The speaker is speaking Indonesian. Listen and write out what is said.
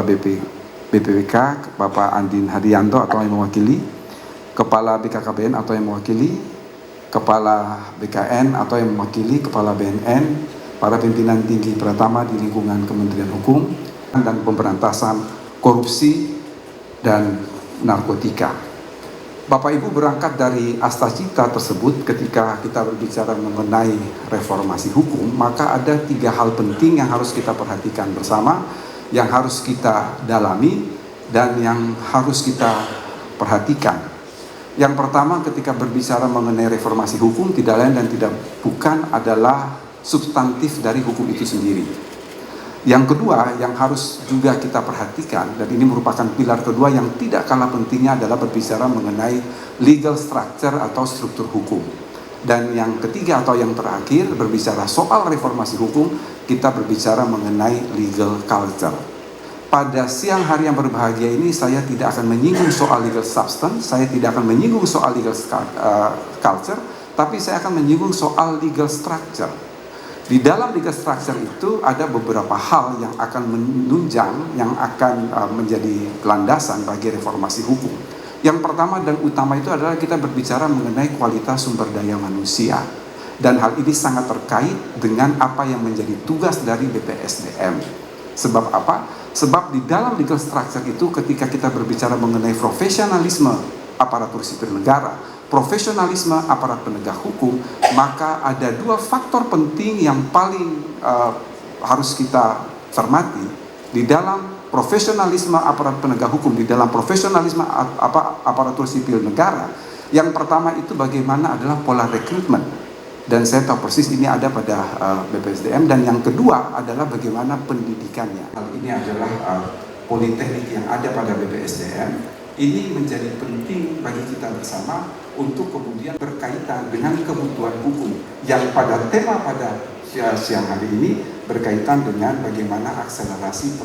BPWK, Bapak Andin Hadianto atau yang mewakili, Kepala BKKBN atau yang mewakili, Kepala BKN atau yang mewakili, Kepala BNN, para pimpinan tinggi pertama di lingkungan Kementerian Hukum dan Pemberantasan Korupsi dan Narkotika. Bapak Ibu berangkat dari astacita tersebut ketika kita berbicara mengenai reformasi hukum, maka ada 3 hal penting yang harus kita perhatikan bersama, yang harus kita dalami, dan yang harus kita perhatikan. Yang pertama, ketika berbicara mengenai reformasi hukum, tidak lain dan tidak bukan adalah substantif dari hukum itu sendiri. Yang kedua, yang harus juga kita perhatikan, dan ini merupakan pilar kedua yang tidak kalah pentingnya, adalah berbicara mengenai legal structure atau struktur hukum. Dan yang ketiga atau yang terakhir, berbicara soal reformasi hukum, kita berbicara mengenai legal culture. Pada siang hari yang berbahagia ini, saya tidak akan menyinggung soal legal substance, saya tidak akan menyinggung soal legal culture, tapi saya akan menyinggung soal legal structure. Di dalam legal structure itu ada beberapa hal yang akan menunjang, yang akan menjadi landasan bagi reformasi hukum. Yang pertama dan utama itu adalah kita berbicara mengenai kualitas sumber daya manusia. Dan hal ini sangat terkait dengan apa yang menjadi tugas dari BPSDM. Sebab apa? Sebab di dalam legal structure itu ketika kita berbicara mengenai profesionalisme aparatur sipil negara, profesionalisme aparat penegak hukum, maka ada 2 faktor penting yang paling harus kita cermati di dalam profesionalisme aparat penegak hukum, di dalam profesionalisme aparatur sipil negara. Yang pertama itu bagaimana adalah pola rekrutmen, dan saya tahu persis ini ada pada BPSDM. Dan yang kedua adalah bagaimana pendidikannya. Hal ini adalah politeknik yang ada pada BPSDM. Ini menjadi penting bagi kita bersama untuk kemudian berkaitan dengan kebutuhan hukum yang pada tema pada siang hari ini berkaitan dengan bagaimana akselerasi